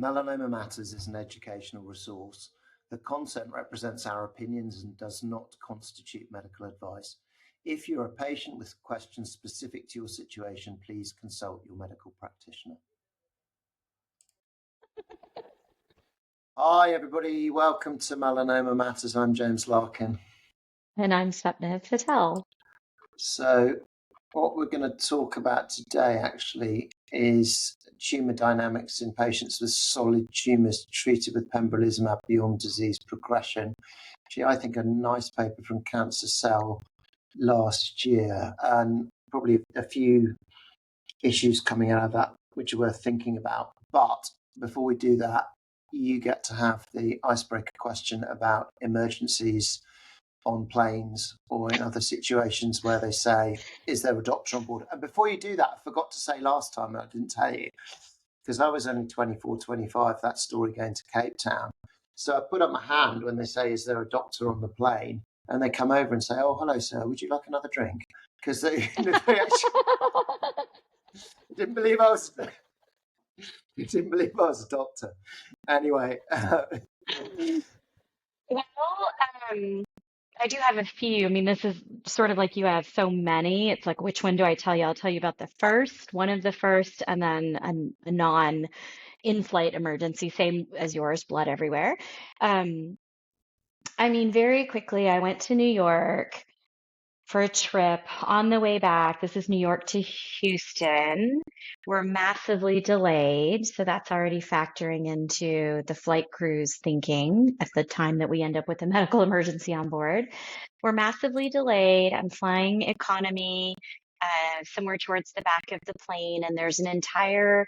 Melanoma Matters is an educational resource. The content represents our opinions and does not constitute medical advice. If you're a patient with questions specific to your situation, please consult your medical practitioner. Hi, everybody. Welcome to Melanoma Matters. I'm James Larkin. And I'm Sapna Patel. So what we're going to talk about today actually is tumour dynamics in patients with solid tumours treated with pembrolizumab beyond disease progression. Actually, I think a nice paper from Cancer Cell last year, and probably a few issues coming out of that which are worth thinking about. But before we do that, you get to have the icebreaker question about emergencies on planes or in other situations where they say, is there a doctor on board? And before you do that, I forgot to say last time, I didn't tell you, because I was only 24, 25, that story going to Cape Town. So I put up my hand when they say, is there a doctor on the plane? And they come over and say, oh, hello, sir, would you like another drink? Because they actually didn't believe I was a doctor. Anyway. Well, I do have a few. I mean, this is sort of like you have so many. It's like, which one do I tell you? I'll tell you about the first, one of the first, and then a non-in-flight emergency, same as yours, blood everywhere. I mean, very quickly, I went to New York for a trip. On the way back, this is New York to Houston. We're massively delayed, so that's already factoring into the flight crew's thinking at the time that we end up with a medical emergency on board. We're massively delayed. I'm flying economy, somewhere towards the back of the plane, and there's an entire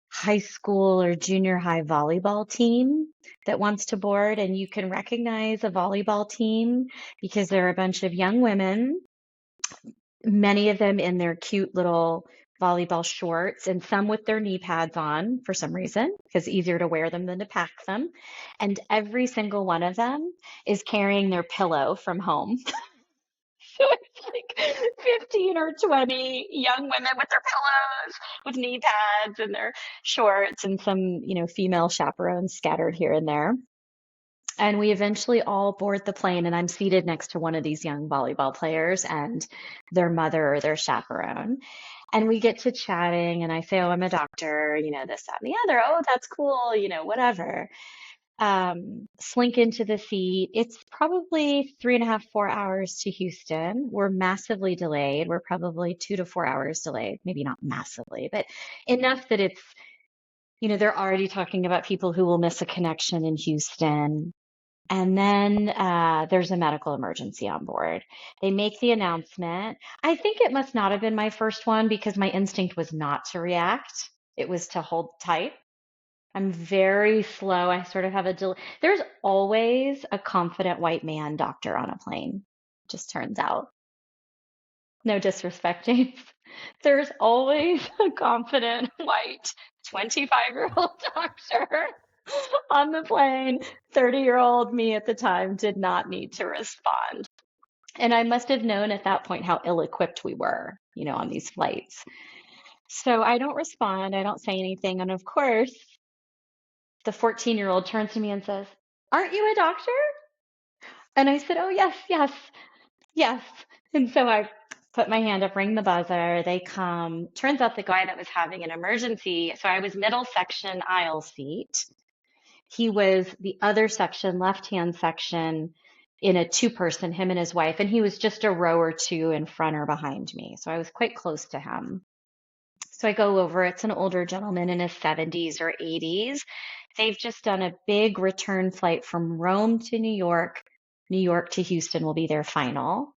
high school or junior high volleyball team that wants to board, and you can recognize a volleyball team because they're a bunch of young women, many of them in their cute little volleyball shorts and some with their knee pads on for some reason, because it's easier to wear them than to pack them. And every single one of them is carrying their pillow from home. So it's like 15 or 20 young women with their pillows, with knee pads and their shorts, and some, female chaperones scattered here and there. And we eventually all board the plane, and I'm seated next to one of these young volleyball players and their mother or their chaperone. And we get to chatting, and I say, oh, I'm a doctor, this, that, and the other. Oh, that's cool, whatever. Slink into the seat. It's probably 3.5, 4 hours to Houston. We're massively delayed. We're probably 2 to 4 hours delayed. Maybe not massively, but enough that it's, they're already talking about people who will miss a connection in Houston. And then there's a medical emergency on board. They make the announcement. I think it must not have been my first one because my instinct was not to react. It was to hold tight. I'm very slow. I sort of have a delay. There's always a confident white man doctor on a plane, just turns out. No disrespect, James. There's always a confident white 25-year-old doctor on the plane. 30-year-old me at the time did not need to respond. And I must have known at that point how ill-equipped we were, on these flights. So I don't respond. I don't say anything. And of course, the 14-year-old turns to me and says, aren't you a doctor? And I said, oh, yes, yes, yes. And so I put my hand up, ring the buzzer. They come. Turns out the guy that was having an emergency, so I was middle section aisle seat. He was the other section, left-hand section, in a two-person, him and his wife, and he was just a row or two in front or behind me. So I was quite close to him. So I go over. It's an older gentleman in his 70s or 80s. They've just done a big return flight from Rome to New York. New York to Houston will be their final.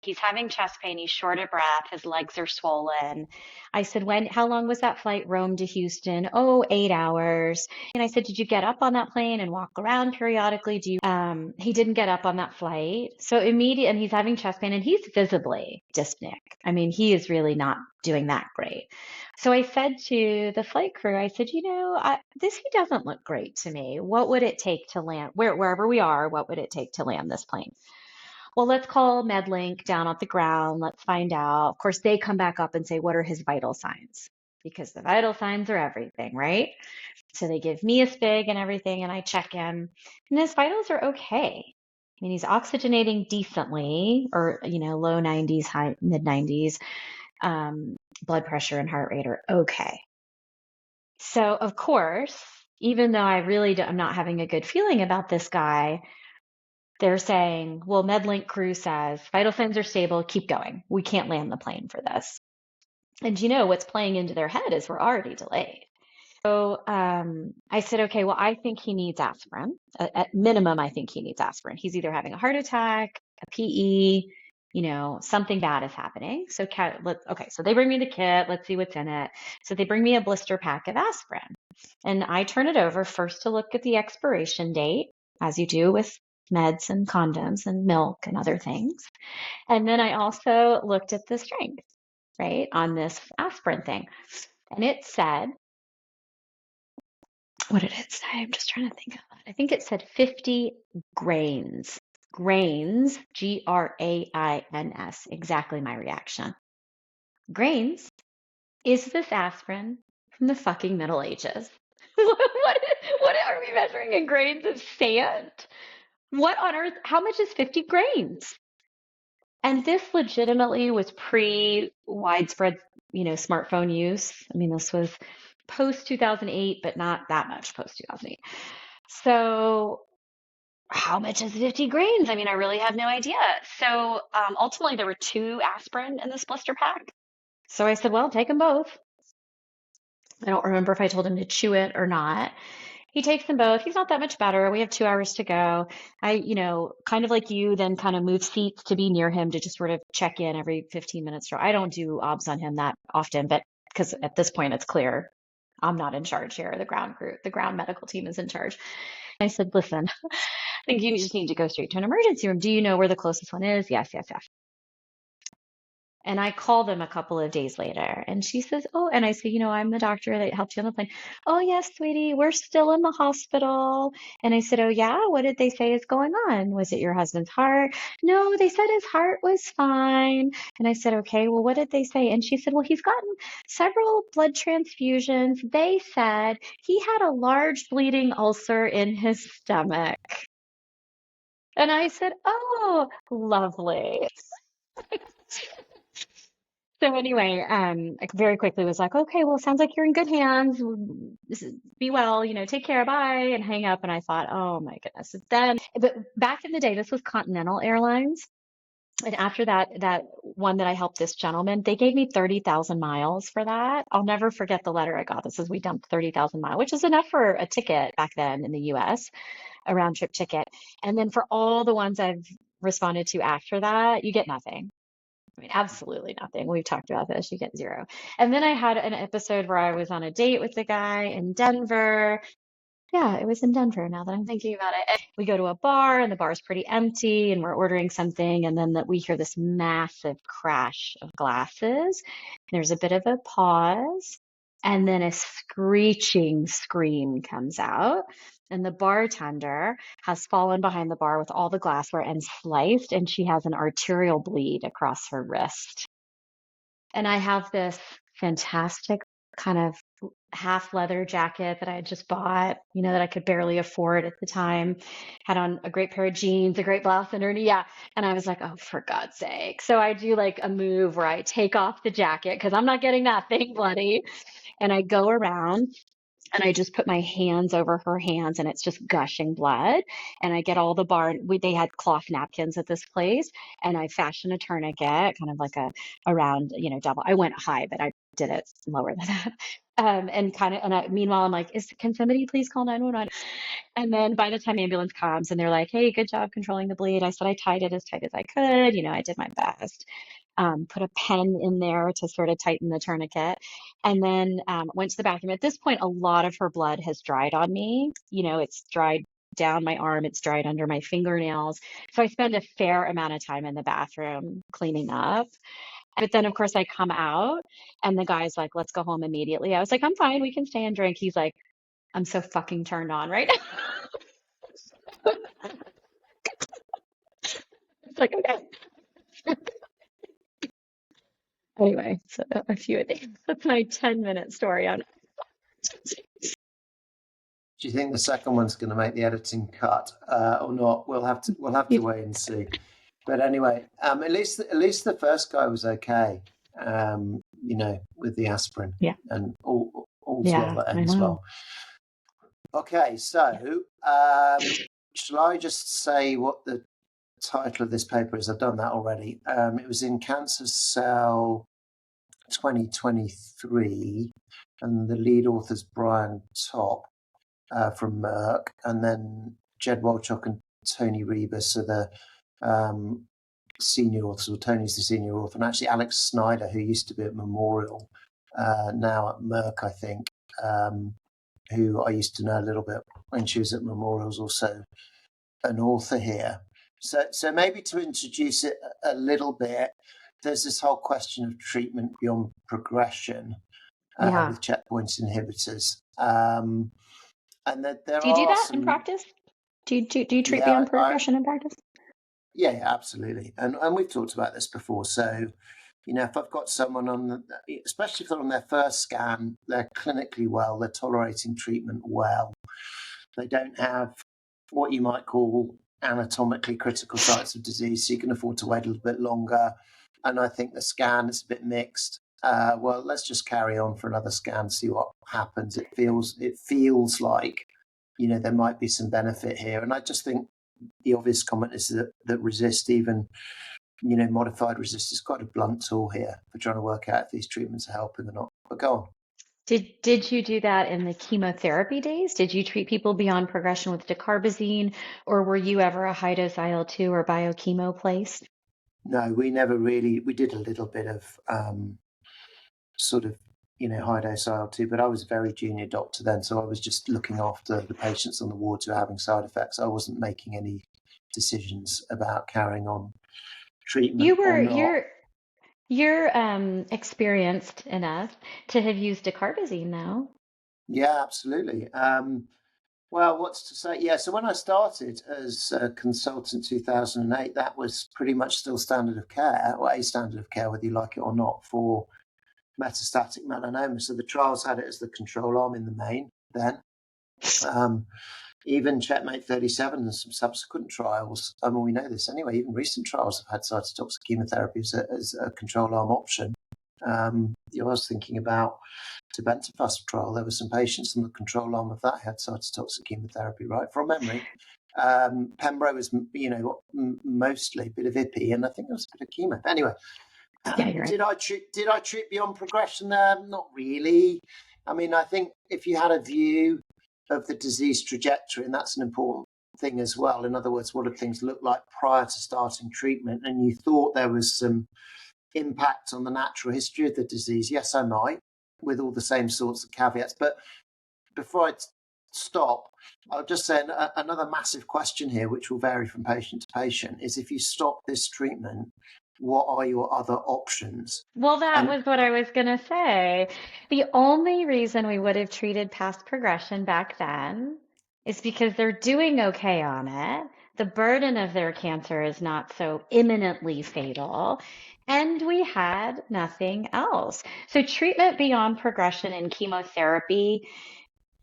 He's having chest pain. He's short of breath. His legs are swollen. I said, how long was that flight, Rome to Houston? Oh, 8 hours. And I said, did you get up on that plane and walk around periodically? He didn't get up on that flight. So immediately, and he's having chest pain and he's visibly dyspneic. I mean, he is really not doing that great. So I said to the flight crew, I said, he doesn't look great to me. What would it take to land, wherever we are, what would it take to land this plane? Well, let's call MedLink down at the ground. Let's find out. Of course, they come back up and say, what are his vital signs? because the vital signs are everything, right? So they give me a spig and everything, and I check in, and his vitals are okay. I mean, he's oxygenating decently, or, low 90s, high mid 90s. Blood pressure and heart rate are okay. So, of course, even though I'm not having a good feeling about this guy, they're saying, well, MedLink crew says vital signs are stable, keep going. We can't land the plane for this. And what's playing into their head is we're already delayed. So I said, okay, well, I think he needs aspirin. At minimum, I think he needs aspirin. He's either having a heart attack, a PE, something bad is happening. So so they bring me the kit. Let's see what's in it. So they bring me a blister pack of aspirin, and I turn it over first to look at the expiration date, as you do with meds and condoms and milk and other things. And then I also looked at the strength, right, on this aspirin thing. And it said, what did it say? I'm just trying to think of it. I think it said 50 grains. Grains, Grains, exactly my reaction. Grains? Is this aspirin from the fucking Middle Ages? What are we measuring in grains of sand? What on earth? How much is 50 grains? And this legitimately was pre-widespread, smartphone use. I mean, this was post 2008, but not that much post 2008. So how much is 50 grains? I mean, I really have no idea. So ultimately, there were 2 aspirin in this blister pack. So I said, well, take them both. I don't remember if I told him to chew it or not. He takes them both. He's not that much better. We have 2 hours to go. I, kind of like you, then kind of move seats to be near him to just sort of check in every 15 minutes. I don't do obs on him that often, but because at this point it's clear I'm not in charge here. The ground medical team is in charge. I said, listen, I think you just need to go straight to an emergency room. Do you know where the closest one is? Yes, yes, yes. And I called them a couple of days later, and she says, oh, and I say, I'm the doctor that helped you on the plane. Oh, yes, sweetie, we're still in the hospital. And I said, oh, yeah, what did they say is going on? Was it your husband's heart? No, they said his heart was fine. And I said, okay, well, what did they say? And she said, well, he's gotten several blood transfusions. They said he had a large bleeding ulcer in his stomach. And I said, oh, lovely. So anyway, I very quickly was like, okay, well, sounds like you're in good hands. Be well, take care, bye, and hang up. And I thought, oh my goodness. But back in the day, this was Continental Airlines. And after that one that I helped this gentleman, they gave me 30,000 miles for that. I'll never forget the letter I got. This is, we dumped 30,000 miles, which is enough for a ticket back then in the US, a round trip ticket. And then for all the ones I've responded to after that, you get nothing. I mean, absolutely nothing. We've talked about this. You get 0. And then I had an episode where I was on a date with a guy in Denver. Yeah, it was in Denver now that I'm thinking about it. We go to a bar and the bar's pretty empty and we're ordering something. And then we hear this massive crash of glasses. There's a bit of a pause. And then a screeching scream comes out. And the bartender has fallen behind the bar with all the glassware and sliced, and she has an arterial bleed across her wrist. And I have this fantastic kind of half leather jacket that I had just bought, that I could barely afford at the time. Had on a great pair of jeans, a great blouse underneath. Yeah. And I was like, oh, for God's sake. So I do like a move where I take off the jacket because I'm not getting that thing bloody. And I go around and I just put my hands over her hands and it's just gushing blood. And I get all the they had cloth napkins at this place, and I fashion a tourniquet, kind of like a round, double. I went high, but I did it lower than that. Meanwhile, I'm like, can somebody please call 911? And then by the time ambulance comes and they're like, hey, good job controlling the bleed. I said, I tied it as tight as I could. I did my best. Put a pen in there to sort of tighten the tourniquet, and then went to the bathroom. At this point, a lot of her blood has dried on me. It's dried down my arm. It's dried under my fingernails. So I spend a fair amount of time in the bathroom cleaning up. But then, of course, I come out and the guy's like, let's go home immediately. I was like, I'm fine. We can stay and drink. He's like, I'm so fucking turned on right now. It's like, okay. Anyway, so a few of these. That's my 10-minute story on. Do you think the second one's going to make the editing cut or not? We'll have to wait and see. But anyway, at least the first guy was okay. With the aspirin, Yeah. and all's Yeah, well that I ends know. well. Okay, so shall I just say what the title of this paper is? I've done that already. It was in Cancer Cell 2023, and the lead author's Brian Topp from Merck, and then Jed Wolchok and Tony Rebus are the senior authors, or Tony's the senior author, and actually Alex Snyder, who used to be at Memorial, now at Merck, I think, who I used to know a little bit when she was at Memorial, is also an author here. So maybe to introduce it a little bit, there's this whole question of treatment beyond progression with checkpoint inhibitors. And there Do you do are that in some... practice? Do you treat beyond progression in practice? Yeah, absolutely. And we've talked about this before. So, if I've got someone especially if they're on their first scan, they're clinically well, they're tolerating treatment well, they don't have what you might call anatomically critical sites of disease, so you can afford to wait a little bit longer. And I think the scan is a bit mixed. Well, let's just carry on for another scan, see what happens. It feels like, there might be some benefit here. And I just think the obvious comment is that RECIST, even modified RECIST, is quite a blunt tool here for trying to work out if these treatments are helping or not. But go on. Did you do that in the chemotherapy days? Did you treat people beyond progression with dacarbazine, or were you ever a high dose IL-2 or biochemo placed? No, we never really. We did a little bit of sort of high dose IL-2, but I was a very junior doctor then, so I was just looking after the patients on the wards who were having side effects. I wasn't making any decisions about carrying on treatment or not. You're experienced enough to have used dacarbazine now. Yeah, absolutely. Well, what's to say? Yeah, so when I started as a consultant in 2008, that was pretty much still standard of care, or a standard of care, whether you like it or not, for metastatic melanoma. So the trials had it as the control arm in the main then. Even Checkmate 37 and some subsequent trials, we know this anyway, even recent trials have had cytotoxic chemotherapy as a control arm option. I was thinking about tebentafusp trial. There were some patients in the control arm of that who had cytotoxic chemotherapy, right, from memory. Pembro was, mostly a bit of IPI, and I think there was a bit of chemo. Anyway, Yeah, you're right. Did I treat beyond progression there? Not really. I think if you had a view of the disease trajectory, and that's an important thing as well. In other words, what did things look like prior to starting treatment? And you thought there was some impact on the natural history of the disease. Yes, I might, with all the same sorts of caveats. But before I stop, I'll just say another massive question here, which will vary from patient to patient, is if you stop this treatment, what are your other options? Well, that was what I was going to say. The only reason we would have treated past progression back then is because they're doing okay on it. The burden of their cancer is not so imminently fatal, and we had nothing else. So treatment beyond progression in chemotherapy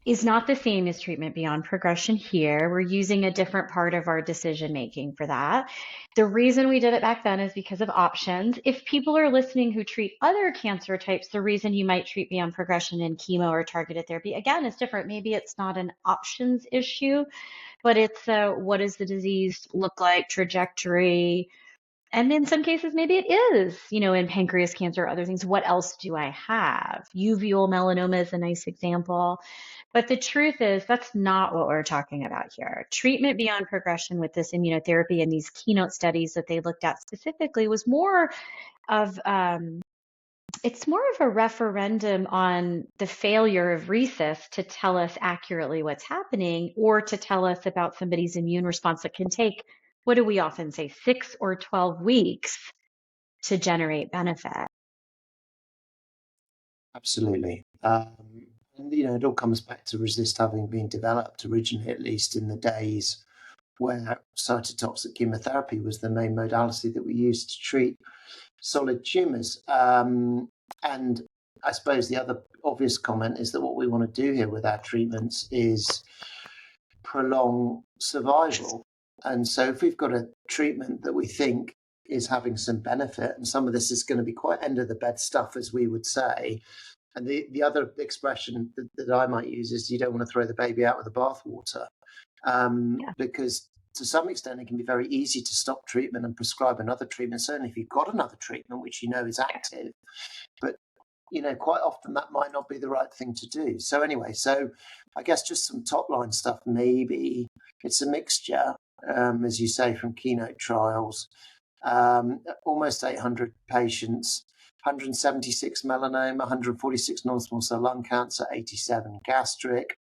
is not the same as treatment beyond progression here. We're using a different part of our decision making for that. The reason we did it back then is because of options. If people are listening who treat other cancer types, the reason you might treat beyond progression in chemo or targeted therapy, again, is different. Maybe it's not an options issue, but it's what does the disease look like, trajectory, and in some cases, maybe it is, in pancreas cancer or other things. What else do I have? Uveal melanoma is a nice example. But the truth is, that's not what we're talking about here. Treatment beyond progression with this immunotherapy and these keynote studies that they looked at specifically was more of it's more of a referendum on the failure of RECIST to tell us accurately what's happening or to tell us about somebody's immune response that can take, what do we often say, 6 or 12 weeks to generate benefit. Absolutely. And, it all comes back to RECIST having been developed originally, at least in the days where cytotoxic chemotherapy was the main modality that we used to treat solid tumours. And I suppose the other obvious comment is that what we want to do here with our treatments is prolong survival. And so if we've got a treatment that we think is having some benefit, and some of this is going to be quite end of the bed stuff, as we would say. And the other expression that I might use is you don't want to throw the baby out with the bathwater, because to some extent it can be very easy to stop treatment and prescribe another treatment, certainly if you've got another treatment which you know is active. But quite often that might not be the right thing to do. So anyway, I guess just some top line stuff, maybe. It's a mixture, as you say, from Keynote trials. Almost 800 patients, 176 melanoma, 146 non-small cell lung cancer, 87 gastric,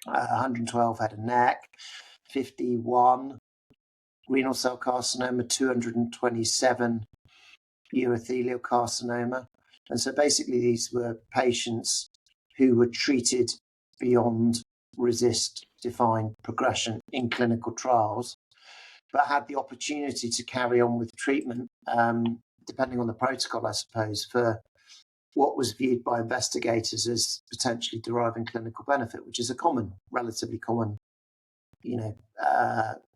112 head and neck, 51 renal cell carcinoma, 227 urothelial carcinoma. And so basically these were patients who were treated beyond RECIST-defined progression in clinical trials, but had the opportunity to carry on with treatment, depending on the protocol, I suppose, for what was viewed by investigators as potentially deriving clinical benefit, which is a relatively common,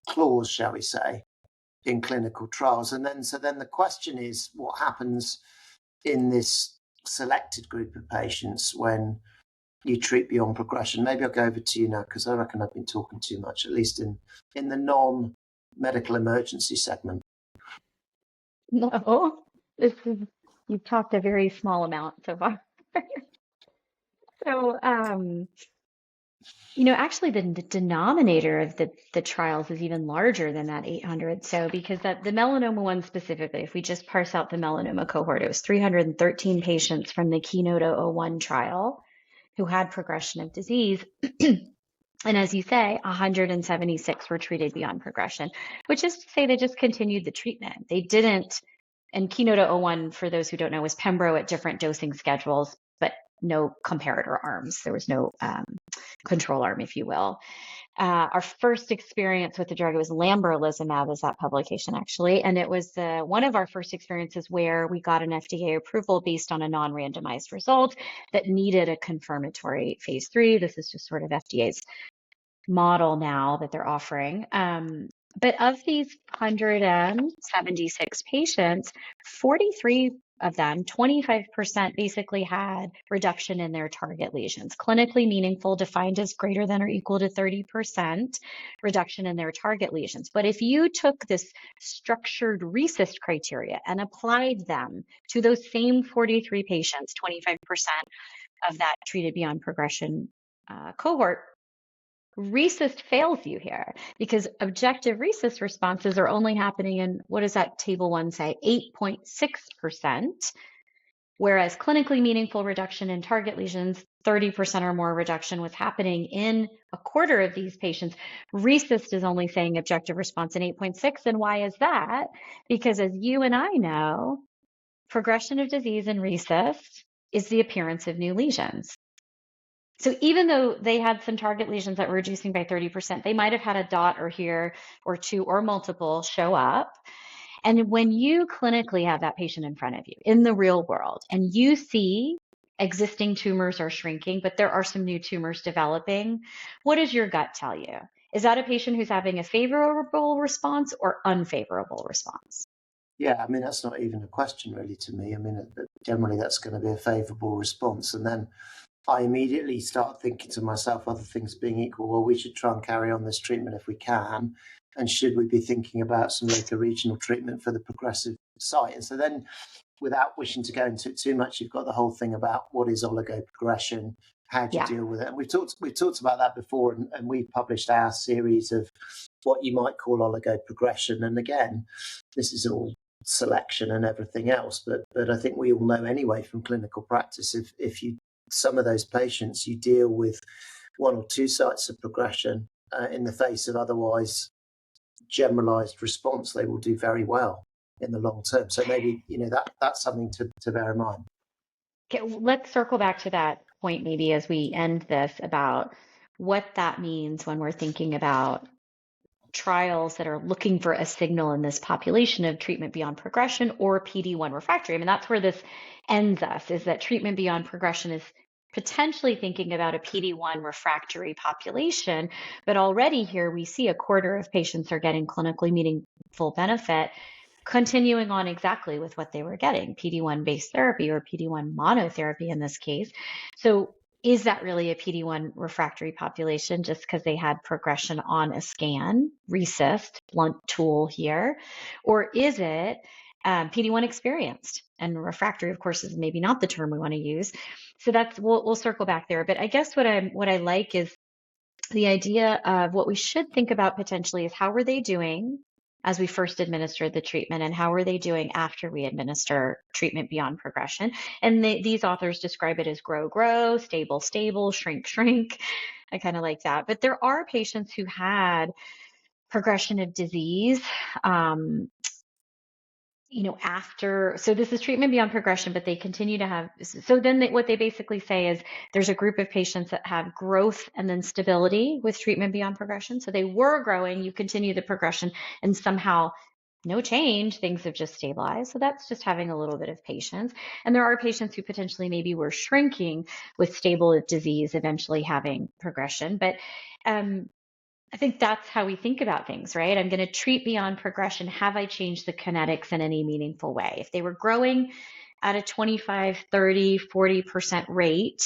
clause, shall we say, in clinical trials. And then the question is, what happens in this selected group of patients when you treat beyond progression? Maybe I'll go over to you now, because I reckon I've been talking too much, at least in the non-medical emergency segment. No, you've talked a very small amount so far. So, actually the denominator of the trials is even larger than that 800. So because the melanoma one specifically, if we just parse out the melanoma cohort, it was 313 patients from the Keynote 001 trial who had progression of disease. And as you say, 176 were treated beyond progression, which is to say they just continued the treatment. They didn't, and Keynote 001, for those who don't know, was pembro at different dosing schedules, but no comparator arms. There was no control arm, if you will. Our first experience with the drug, it was lambrolizumab, is that publication actually. And it was one of our first experiences where we got an FDA approval based on a non-randomized result that needed a confirmatory phase 3. This is just sort of FDA's model now that they're offering. But of these 176 patients, 43 of them, 25%, basically had reduction in their target lesions. Clinically meaningful, defined as greater than or equal to 30% reduction in their target lesions. But if you took this structured RECIST criteria and applied them to those same 43 patients, 25% of that treated beyond progression cohort, RECIST fails you here, because objective RECIST responses are only happening in, what does that table 1 say, 8.6%, whereas clinically meaningful reduction in target lesions, 30% or more reduction, was happening in a quarter of these patients. RECIST is only saying objective response in 8.6, and why is that? Because as you and I know, progression of disease in RECIST is the appearance of new lesions. So even though they had some target lesions that were reducing by 30%, they might have had a dot or here or two or multiple show up. And when you clinically have that patient in front of you in the real world, and you see existing tumors are shrinking, but there are some new tumors developing, what does your gut tell you? Is that a patient who's having a favorable response or unfavorable response? Yeah, I mean, that's not even a question really to me. I mean, generally that's going to be a favorable response. And then I immediately start thinking to myself, other things being equal, well, we should try and carry on this treatment if we can. And should we be thinking about some local regional treatment for the progressive site? And so then, without wishing to go into it too much, you've got the whole thing about what is oligoprogression, how do you deal with it? And we've talked about that before, and we've published our series of what you might call oligoprogression. And again, this is all selection and everything else, but I think we all know anyway from clinical practice, if you some of those patients, you deal with one or two sites of progression in the face of otherwise generalized response, they will do very well in the long term. So maybe, that's something to bear in mind. Okay, let's circle back to that point maybe as we end this, about what that means when we're thinking about trials that are looking for a signal in this population of treatment beyond progression or PD-1 refractory. I mean, that's where this ends us, is that treatment beyond progression is potentially thinking about a PD-1 refractory population, but already here we see a quarter of patients are getting clinically meaningful benefit, continuing on exactly with what they were getting, PD-1 based therapy or PD-1 monotherapy in this case. So is that really a PD-1 refractory population just because they had progression on a scan, RECIST, blunt tool here? Or is it PD-1 experienced? And refractory, of course, is maybe not the term we want to use. So that's, we'll circle back there. But I guess what I like is the idea of what we should think about potentially is how were they doing as we first administered the treatment, and how are they doing after we administer treatment beyond progression. And these authors describe it as grow, grow, stable, stable, shrink, shrink. I kind of like that. But there are patients who had progression of disease, after, so this is treatment beyond progression, but they continue to have, so then what they basically say is there's a group of patients that have growth and then stability with treatment beyond progression. So they were growing, you continue the progression, and somehow no change, things have just stabilized. So that's just having a little bit of patience. And there are patients who potentially maybe were shrinking with stable disease, eventually having progression. But I think that's how we think about things, right? I'm going to treat beyond progression. Have I changed the kinetics in any meaningful way? If they were growing at a 25, 30, 40% rate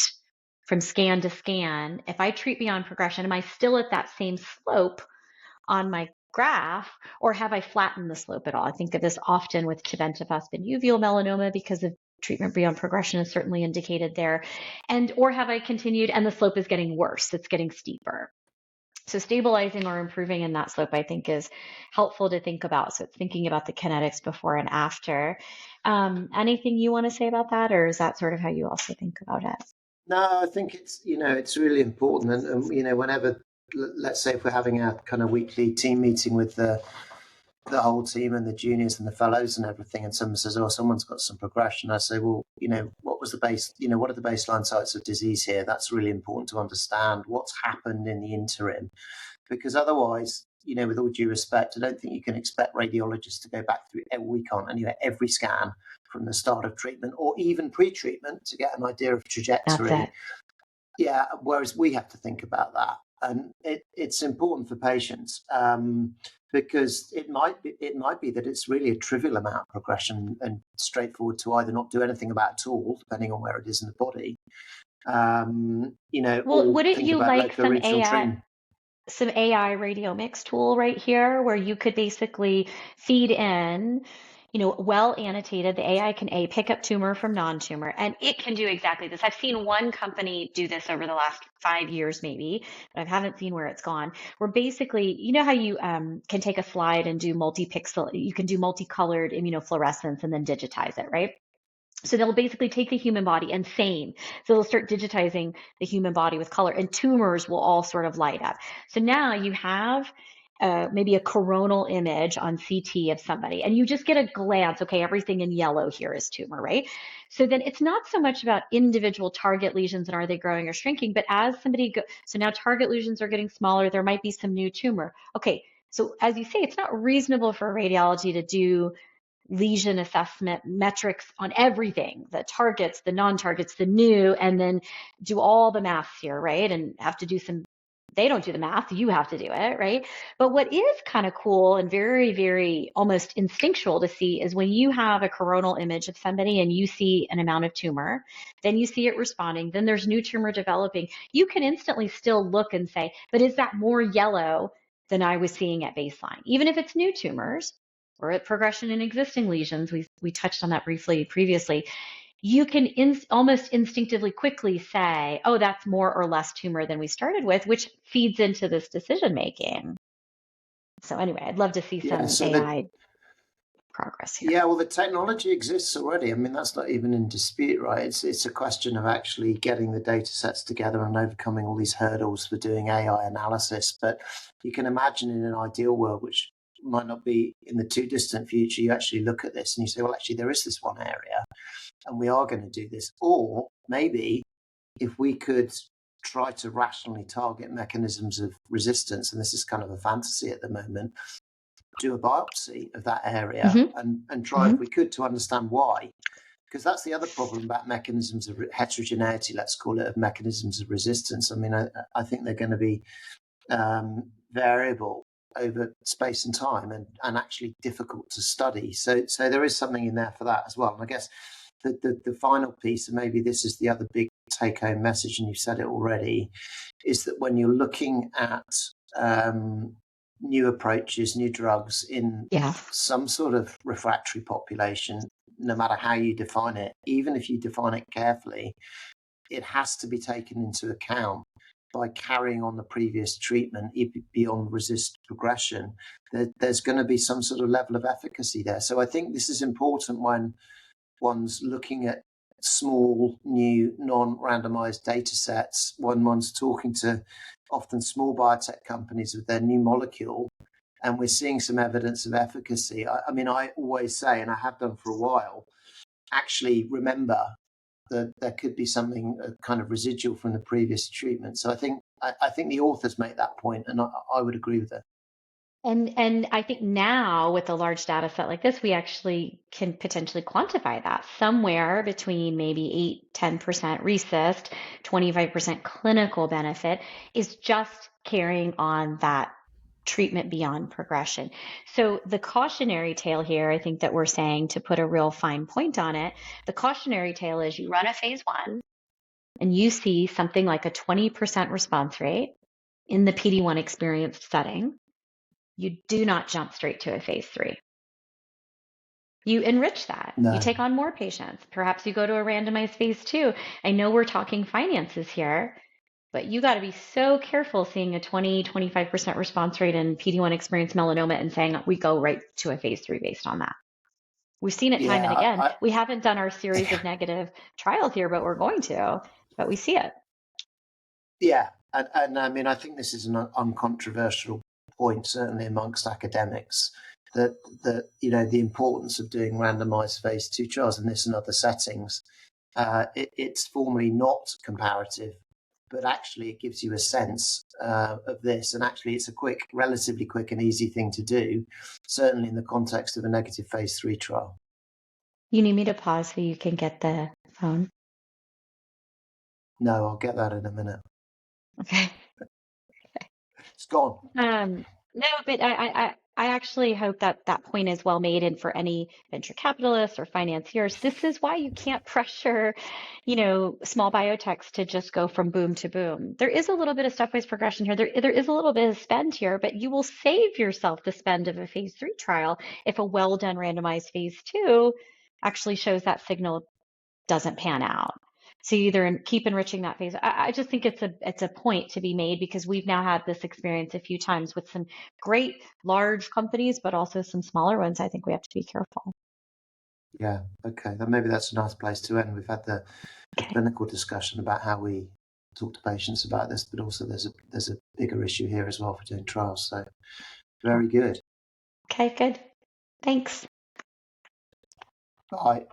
from scan to scan, if I treat beyond progression, am I still at that same slope on my graph, or have I flattened the slope at all? I think of this often with tebentafusp uveal melanoma because of treatment beyond progression is certainly indicated there. Or have I continued and the slope is getting worse, it's getting steeper. So stabilizing or improving in that slope, I think, is helpful to think about. So it's thinking about the kinetics before and after. Anything you want to say about that, or is that sort of how you also think about it? No, I think it's really important. And whenever, let's say if we're having a kind of weekly team meeting with the whole team and the juniors and the fellows and everything, and someone says, oh, someone's got some progression, I say, well, what was the what are the baseline sites of disease here? That's really important to understand what's happened in the interim, because otherwise, with all due respect, I don't think you can expect radiologists to go back through, we can't anyway, every scan from the start of treatment or even pre-treatment to get an idea of trajectory. That's it. Yeah, whereas we have to think about that. And it's important for patients because it might be that it's really a trivial amount of progression and straightforward to either not do anything about it at all, depending on where it is in the body. Well, wouldn't you like some AI radiomics tool right here where you could basically feed in, well annotated. The AI can pick up tumor from non-tumor, and it can do exactly this. I've seen one company do this over the last 5 years, maybe, but I haven't seen where it's gone. Where basically, how you can take a slide and do multi-pixel, you can do multicolored immunofluorescence and then digitize it, right? So they'll basically take the human body and So they'll start digitizing the human body with color, and tumors will all sort of light up. So now you have maybe a coronal image on CT of somebody, and you just get a glance, okay, everything in yellow here is tumor, right? So then it's not so much about individual target lesions and are they growing or shrinking, but as so now target lesions are getting smaller, there might be some new tumor. Okay, so as you say, it's not reasonable for radiology to do lesion assessment metrics on everything, the targets, the non-targets, the new, and then do all the math here, right? And have to do they don't do the math, you have to do it, right? But what is kind of cool and very, very almost instinctual to see is when you have a coronal image of somebody and you see an amount of tumor, then you see it responding, then there's new tumor developing. You can instantly still look and say, but is that more yellow than I was seeing at baseline? Even if it's new tumors, or at progression in existing lesions, we touched on that briefly previously, you can almost instinctively quickly say, oh, that's more or less tumor than we started with, which feeds into this decision making. So anyway, I'd love to see some AI progress here. Yeah, well, the technology exists already. I mean, that's not even in dispute, right? It's a question of actually getting the data sets together and overcoming all these hurdles for doing AI analysis. But you can imagine in an ideal world, which might not be in the too distant future, you actually look at this and you say, well, actually, there is this one area and we are going to do this. Or maybe if we could try to rationally target mechanisms of resistance, and this is kind of a fantasy at the moment, do a biopsy of that area and try, if we could, to understand why. Because that's the other problem about mechanisms of heterogeneity, let's call it, of mechanisms of resistance. I mean, I think they're going to be variable over space and time and actually difficult to study. So there is something in there for that as well. And I guess the final piece, and maybe this is the other big take-home message, and you've said it already, is that when you're looking at new approaches, new drugs in some sort of refractory population, no matter how you define it, even if you define it carefully, it has to be taken into account by carrying on the previous treatment beyond resist progression. There's going to be some sort of level of efficacy there. So I think this is important when one's looking at small, new, non-randomized data sets, when one's talking to often small biotech companies with their new molecule, and we're seeing some evidence of efficacy. I mean, I always say, and I have done for a while, actually remember that there could be something kind of residual from the previous treatment. So I think the authors make that point, and I would agree with it. And I think now with a large data set like this, we actually can potentially quantify that somewhere between maybe 8-10% RECIST, 25% clinical benefit is just carrying on that treatment beyond progression. So the cautionary tale here, I think that we're saying, to put a real fine point on it, the cautionary tale is you run a phase 1 and you see something like a 20% response rate in the PD-1 experienced setting. You do not jump straight to a phase 3. You enrich that. No. You take on more patients. Perhaps you go to a randomized phase 2. I know we're talking finances here, but you got to be so careful seeing a 20-25% response rate in PD-1 experienced melanoma and saying we go right to a phase 3 based on that. We've seen it time and again. We haven't done our series of negative trials here, but we're going to. But we see it. Yeah, and I mean, I think this is an uncontroversial point, certainly amongst academics, that the importance of doing randomized phase 2 trials in this and other settings. It's formally not comparative, but actually it gives you a sense of this, and actually it's a relatively quick and easy thing to do, certainly in the context of a negative phase 3 trial. You need me to pause so you can get the phone? No, I'll get that in a minute. Okay. It's gone. No, but I actually hope that that point is well made. And for any venture capitalists or financiers, this is why you can't pressure, small biotechs to just go from boom to boom. There is a little bit of stepwise progression here. There is a little bit of spend here, but you will save yourself the spend of a phase 3 trial if a well done randomized phase 2 actually shows that signal doesn't pan out. So you either keep enriching that phase. I just think it's a point to be made, because we've now had this experience a few times with some great large companies, but also some smaller ones. I think we have to be careful. Yeah. Okay. Then maybe that's a nice place to end. We've had the clinical discussion about how we talk to patients about this, but also there's a bigger issue here as well for doing trials. So very good. Okay. Good. Thanks. Bye.